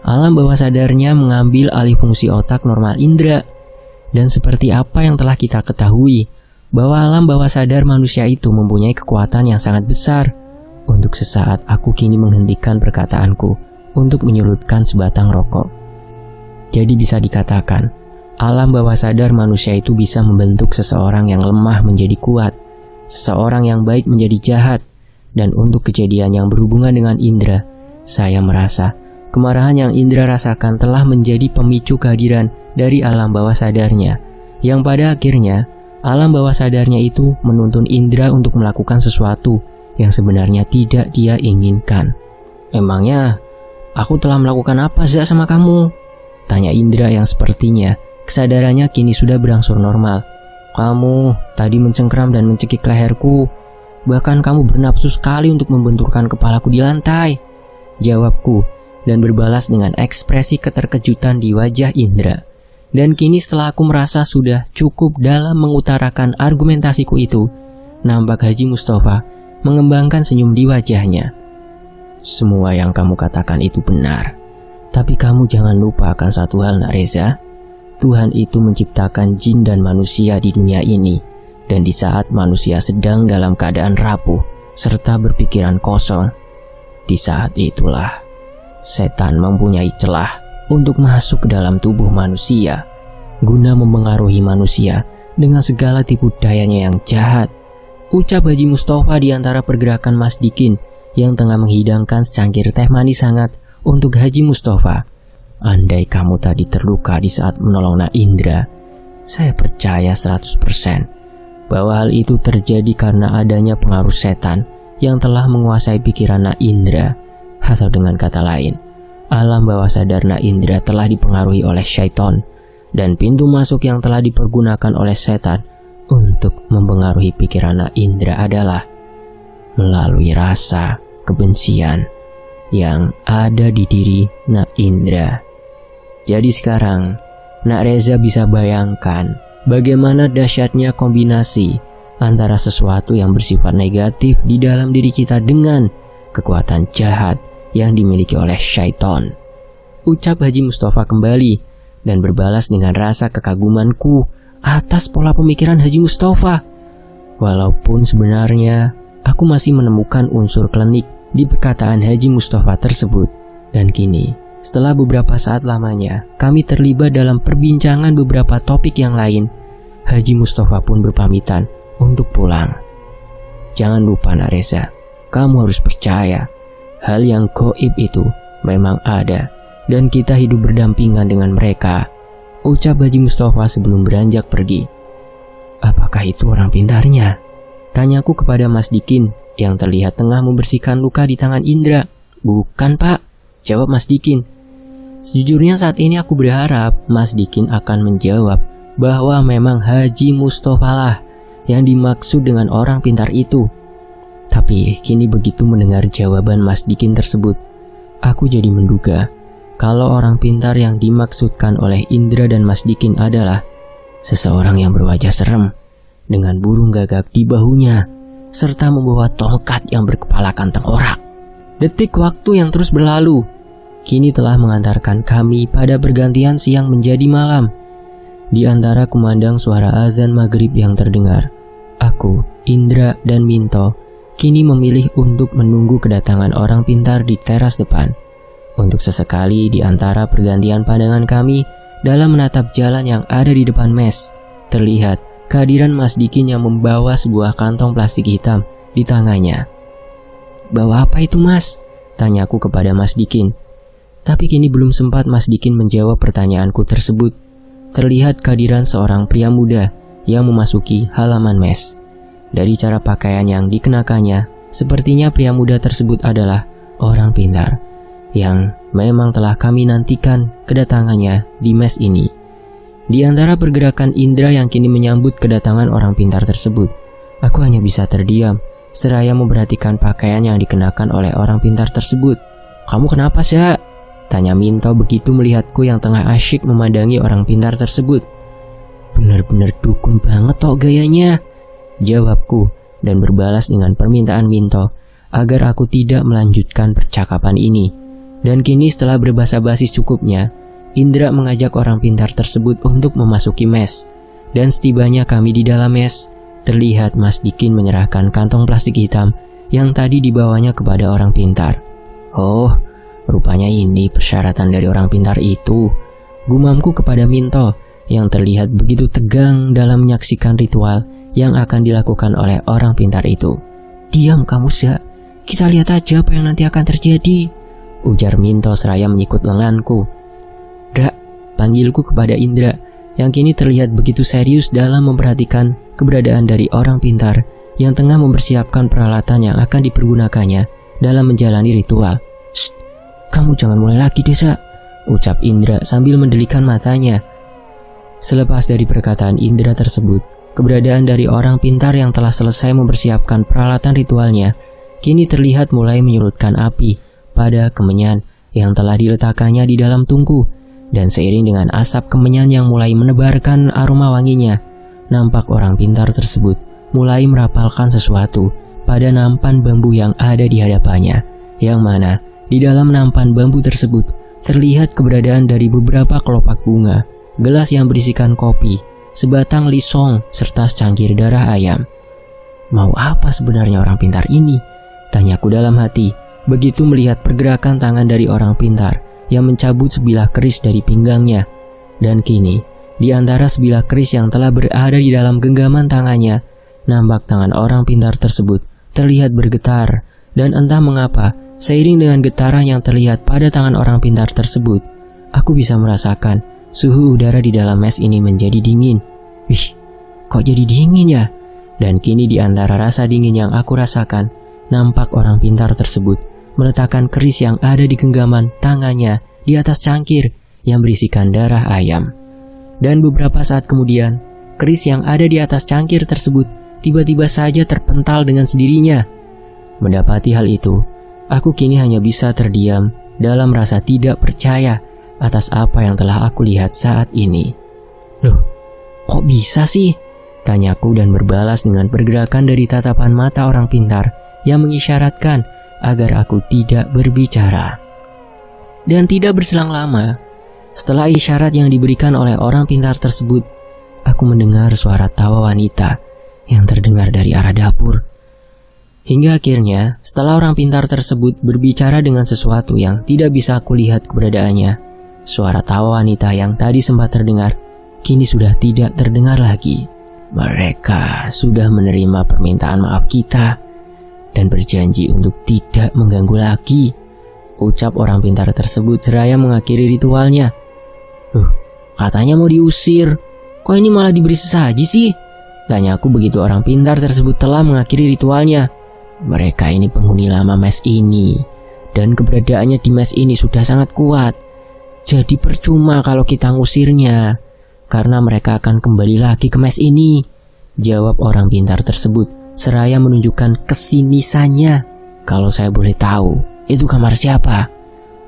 alam bawah sadarnya mengambil alih fungsi otak normal Indra. Dan seperti apa yang telah kita ketahui, bahwa alam bawah sadar manusia itu mempunyai kekuatan yang sangat besar. Untuk sesaat aku kini menghentikan perkataanku untuk menyurutkan sebatang rokok. Jadi bisa dikatakan, alam bawah sadar manusia itu bisa membentuk seseorang yang lemah menjadi kuat, seseorang yang baik menjadi jahat. Dan untuk kejadian yang berhubungan dengan Indra, saya merasa kemarahan yang Indra rasakan telah menjadi pemicu kehadiran dari alam bawah sadarnya, yang pada akhirnya alam bawah sadarnya itu menuntun Indra untuk melakukan sesuatu yang sebenarnya tidak dia inginkan. Emangnya aku telah melakukan apa Za sama kamu? Tanya Indra yang sepertinya kesadarannya kini sudah berangsur normal. Kamu tadi mencengkram dan mencekik leherku. Bahkan kamu bernafsu sekali untuk membenturkan kepalaku di lantai, jawabku dan berbalas dengan ekspresi keterkejutan di wajah Indra. Dan kini setelah aku merasa sudah cukup dalam mengutarakan argumentasiku itu, nampak Haji Mustafa mengembangkan senyum di wajahnya. Semua yang kamu katakan itu benar, tapi kamu jangan lupa akan satu hal, Nak Reza. Tuhan itu menciptakan jin dan manusia di dunia ini. Dan di saat manusia sedang dalam keadaan rapuh serta berpikiran kosong, di saat itulah setan mempunyai celah untuk masuk ke dalam tubuh manusia guna mempengaruhi manusia dengan segala tipu dayanya yang jahat, ucap Haji Mustafa di antara pergerakan Mas Dikin yang tengah menghidangkan secangkir teh manis hangat untuk Haji Mustafa. andai kamu tadi terluka di saat menolong Nak Indra, saya percaya 100% bahwa hal itu terjadi karena adanya pengaruh setan yang telah menguasai pikiran Nak Indra. Atau dengan kata lain, alam bawah sadar Nak Indra telah dipengaruhi oleh syaitan, dan pintu masuk yang telah dipergunakan oleh setan untuk mempengaruhi pikiran Nak Indra adalah melalui rasa kebencian yang ada di diri Nak Indra. Jadi sekarang Nak Reza bisa bayangkan bagaimana dahsyatnya kombinasi antara sesuatu yang bersifat negatif di dalam diri kita dengan kekuatan jahat yang dimiliki oleh syaitan. Ucap Haji Mustafa kembali dan berbalas dengan rasa kekagumanku atas pola pemikiran Haji Mustafa. Walaupun sebenarnya aku masih menemukan unsur klinik di perkataan Haji Mustafa tersebut. Dan kini, setelah beberapa saat lamanya kami terlibat dalam perbincangan beberapa topik yang lain, Haji Mustafa pun berpamitan untuk pulang. Jangan lupa Nak Reza, kamu harus percaya hal yang gaib itu memang ada dan kita hidup berdampingan dengan mereka, ucap Haji Mustafa sebelum beranjak pergi. Apakah itu orang pintarnya? Tanyaku kepada Mas Dikin yang terlihat tengah membersihkan luka di tangan Indra. Bukan Pak, jawab Mas Dikin. Sejujurnya saat ini aku berharap Mas Dikin akan menjawab bahwa memang Haji Mustafa lah yang dimaksud dengan orang pintar itu. Tapi kini begitu mendengar jawaban Mas Dikin tersebut, aku jadi menduga kalau orang pintar yang dimaksudkan oleh Indra dan Mas Dikin adalah seseorang yang berwajah serem dengan burung gagak di bahunya serta membawa tongkat yang berkepalakan tengkorak. Detik waktu yang terus berlalu kini telah mengantarkan kami pada pergantian siang menjadi malam. Di antara kumandang suara azan maghrib yang terdengar, aku, Indra, dan Minto kini memilih untuk menunggu kedatangan orang pintar di teras depan. Untuk sesekali di antara pergantian pandangan kami dalam menatap jalan yang ada di depan mes, terlihat kehadiran Mas Dikin yang membawa sebuah kantong plastik hitam di tangannya. "Bawa apa itu Mas?" tanyaku kepada Mas Dikin. Tapi kini belum sempat Mas Dikin menjawab pertanyaanku tersebut. Terlihat kehadiran seorang pria muda yang memasuki halaman mes. Dari cara pakaian yang dikenakannya, sepertinya pria muda tersebut adalah orang pintar yang memang telah kami nantikan kedatangannya di mes ini. Di antara pergerakan Indra yang kini menyambut kedatangan orang pintar tersebut, aku hanya bisa terdiam seraya memperhatikan pakaian yang dikenakan oleh orang pintar tersebut. "Kamu kenapa, Sya?" tanya Minto begitu melihatku yang tengah asyik memandangi orang pintar tersebut. "Benar-benar dukun banget toh gayanya," jawabku dan berbalas dengan permintaan Minto agar aku tidak melanjutkan percakapan ini. Dan kini setelah berbasa-basi cukupnya, Indra mengajak orang pintar tersebut untuk memasuki mes. Dan setibanya kami di dalam mes, terlihat Mas Dikin menyerahkan kantong plastik hitam yang tadi dibawanya kepada orang pintar. "Oh, rupanya ini persyaratan dari orang pintar itu," gumamku kepada Minto yang terlihat begitu tegang dalam menyaksikan ritual yang akan dilakukan oleh orang pintar itu. "Diam kamu, Sya. Kita lihat aja apa yang nanti akan terjadi," ujar Minto seraya menyikut lenganku. "Dra," panggilku kepada Indra yang kini terlihat begitu serius dalam memperhatikan keberadaan dari orang pintar yang tengah mempersiapkan peralatan yang akan dipergunakannya dalam menjalani ritual. "Shh, kamu jangan mulai lagi desa," ucap Indra sambil mendelikan matanya. Selepas dari perkataan Indra tersebut, keberadaan dari orang pintar yang telah selesai mempersiapkan peralatan ritualnya kini terlihat mulai menyurutkan api pada kemenyan yang telah diletakkannya di dalam tungku. Dan seiring dengan asap kemenyan yang mulai menebarkan aroma wanginya, nampak orang pintar tersebut mulai merapalkan sesuatu pada nampan bambu yang ada di hadapannya, yang mana di dalam nampan bambu tersebut terlihat keberadaan dari beberapa kelopak bunga, gelas yang berisikan kopi, sebatang lisong, serta secangkir darah ayam. "Mau apa sebenarnya orang pintar ini?" tanyaku dalam hati begitu melihat pergerakan tangan dari orang pintar yang mencabut sebilah keris dari pinggangnya. Dan kini, di antara sebilah keris yang telah berada di dalam genggaman tangannya, nampak tangan orang pintar tersebut terlihat bergetar. Dan entah mengapa, seiring dengan getaran yang terlihat pada tangan orang pintar tersebut, aku bisa merasakan suhu udara di dalam mes ini menjadi dingin. Wih, kok jadi dingin ya? Dan kini di antara rasa dingin yang aku rasakan, nampak orang pintar tersebut meletakkan keris yang ada di genggaman tangannya di atas cangkir yang berisikan darah ayam. Dan beberapa saat kemudian, keris yang ada di atas cangkir tersebut tiba-tiba saja terpental dengan sendirinya. Mendapati hal itu, aku kini hanya bisa terdiam dalam rasa tidak percaya atas apa yang telah aku lihat saat ini. Loh, kok bisa sih? Tanyaku dan berbalas dengan pergerakan dari tatapan mata orang pintar yang mengisyaratkan agar aku tidak berbicara. Dan tidak berselang lama, setelah isyarat yang diberikan oleh orang pintar tersebut, aku mendengar suara tawa wanita yang terdengar dari arah dapur. Hingga akhirnya, setelah orang pintar tersebut berbicara dengan sesuatu yang tidak bisa aku lihat keberadaannya, suara tawa wanita yang tadi sempat terdengar, kini sudah tidak terdengar lagi. Mereka sudah menerima permintaan maaf kita dan berjanji untuk tidak mengganggu lagi, ucap orang pintar tersebut seraya mengakhiri ritualnya. Loh, katanya mau diusir, kok ini malah diberi sesaji sih? Tanyaku begitu orang pintar tersebut telah mengakhiri ritualnya. Mereka ini penghuni lama mes ini, dan keberadaannya di mes ini sudah sangat kuat. Jadi percuma kalau kita ngusirnya, karena mereka akan kembali lagi ke mes ini, jawab orang pintar tersebut seraya menunjukkan kesinisannya. Kalau saya boleh tahu, itu kamar siapa?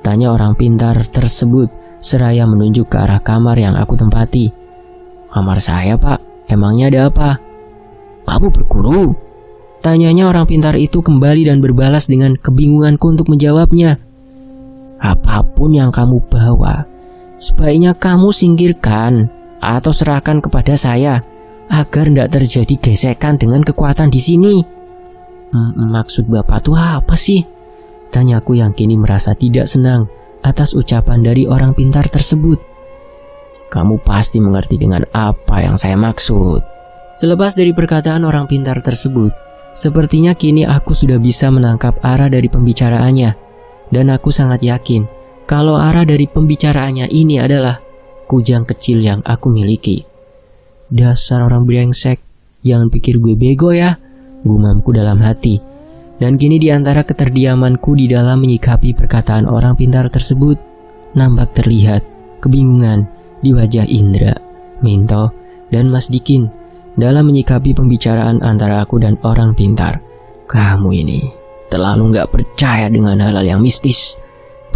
Tanya orang pintar tersebut seraya menunjuk ke arah kamar yang aku tempati. Kamar saya, Pak. Emangnya ada apa? Kamu berguru? Tanyanya orang pintar itu kembali dan berbalas dengan kebingunganku untuk menjawabnya. Apapun yang kamu bawa, sebaiknya kamu singkirkan atau serahkan kepada saya agar tidak terjadi gesekan dengan kekuatan di sini. Maksud Bapak tuh apa sih? Tanyaku yang kini merasa tidak senang atas ucapan dari orang pintar tersebut. Kamu pasti mengerti dengan apa yang saya maksud. Selepas dari perkataan orang pintar tersebut, sepertinya kini aku sudah bisa menangkap arah dari pembicaraannya. Dan aku sangat yakin kalau arah dari pembicaraannya ini adalah kujang kecil yang aku miliki. Dasar orang brengsek, jangan pikir gue bego ya, gumamku dalam hati. Dan kini di antara keterdiamanku di dalam menyikapi perkataan orang pintar tersebut, nampak terlihat kebingungan di wajah Indra, Minto, dan Mas Dikin dalam menyikapi pembicaraan antara aku dan orang pintar. Kamu ini terlalu gak percaya dengan hal-hal yang mistis,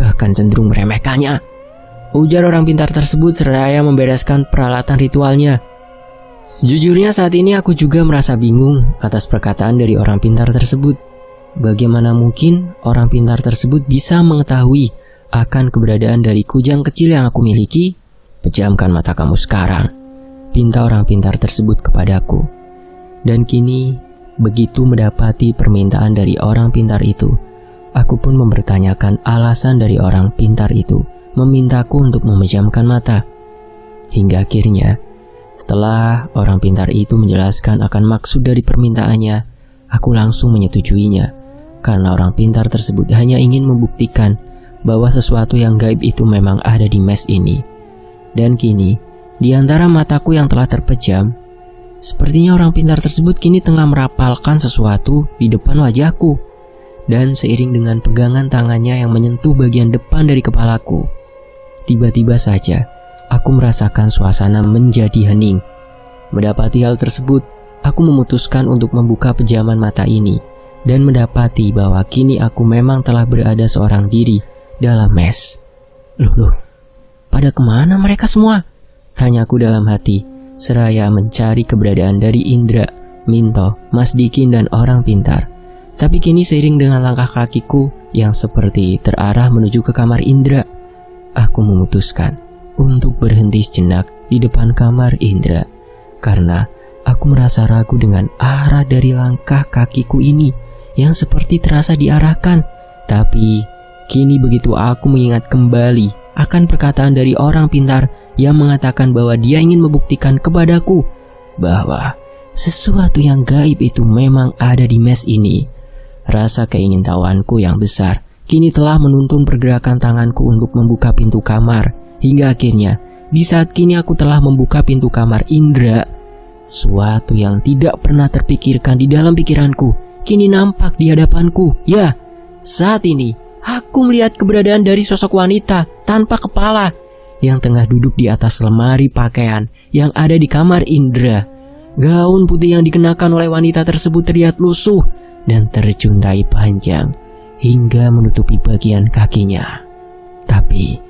bahkan cenderung meremehkannya, ujar orang pintar tersebut seraya membereskan peralatan ritualnya. Sejujurnya saat ini aku juga merasa bingung atas perkataan dari orang pintar tersebut. Bagaimana mungkin orang pintar tersebut bisa mengetahui akan keberadaan dari kujang kecil yang aku miliki? Pejamkan mata kamu sekarang, pinta orang pintar tersebut kepadaku. Dan kini, begitu mendapati permintaan dari orang pintar itu, aku pun mempertanyakan alasan dari orang pintar itu memintaku untuk memejamkan mata. Hingga akhirnya, setelah orang pintar itu menjelaskan akan maksud dari permintaannya, aku langsung menyetujuinya, karena orang pintar tersebut hanya ingin membuktikan bahwa sesuatu yang gaib itu memang ada di mes ini. Dan kini, di antara mataku yang telah terpejam, sepertinya orang pintar tersebut kini tengah merapalkan sesuatu di depan wajahku. Dan seiring dengan pegangan tangannya yang menyentuh bagian depan dari kepalaku, tiba-tiba saja aku merasakan suasana menjadi hening. Mendapati hal tersebut, aku memutuskan untuk membuka pejaman mata ini dan mendapati bahwa kini aku memang telah berada seorang diri dalam mes. Loh, pada kemana mereka semua? Tanyaku dalam hati, seraya mencari keberadaan dari Indra, Minto, Mas Dikin, dan orang pintar. Tapi kini seiring dengan langkah kakiku yang seperti terarah menuju ke kamar Indra, aku memutuskan untuk berhenti sejenak di depan kamar Indra, karena aku merasa ragu dengan arah dari langkah kakiku ini yang seperti terasa diarahkan. Tapi kini begitu aku mengingat kembali akan perkataan dari orang pintar yang mengatakan bahwa dia ingin membuktikan kepadaku bahwa sesuatu yang gaib itu memang ada di mes ini, rasa keingintahuanku yang besar kini telah menuntun pergerakan tanganku untuk membuka pintu kamar Hingga akhirnya, di saat kini aku telah membuka pintu kamar Indra, suatu yang tidak pernah terpikirkan di dalam pikiranku kini nampak di hadapanku. Ya, saat ini aku melihat keberadaan dari sosok wanita tanpa kepala yang tengah duduk di atas lemari pakaian yang ada di kamar Indra. Gaun putih yang dikenakan oleh wanita tersebut terlihat lusuh dan terjuntai panjang hingga menutupi bagian kakinya. Tapi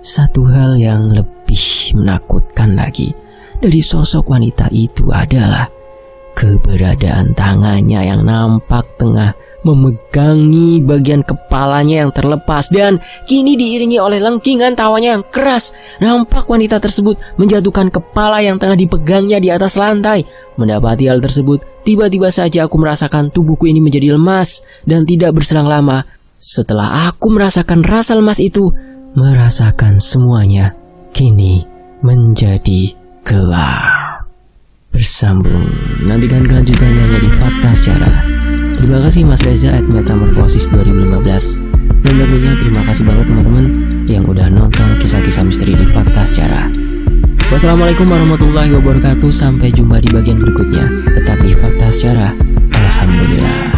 satu hal yang lebih menakutkan lagi dari sosok wanita itu adalah keberadaan tangannya yang nampak tengah memegangi bagian kepalanya yang terlepas dan kini diiringi oleh lengkingan tawanya yang keras. Nampak wanita tersebut menjatuhkan kepala yang tengah dipegangnya di atas lantai. Mendapati hal tersebut, tiba-tiba saja aku merasakan tubuhku ini menjadi lemas dan tidak berselang lama. Setelah aku merasakan rasa lemas itu, merasakan semuanya kini menjadi gelap. Bersambung, nantikan kelanjutannya hanya di Fakta Sejarah. Terima kasih Mas Reza at Metamorphosis 2015. Dan tentunya terima kasih banget teman-teman yang udah nonton kisah-kisah misteri di Fakta Sejarah. Wassalamualaikum warahmatullahi wabarakatuh. Sampai jumpa di bagian berikutnya. Tetap di Fakta Sejarah. Alhamdulillah.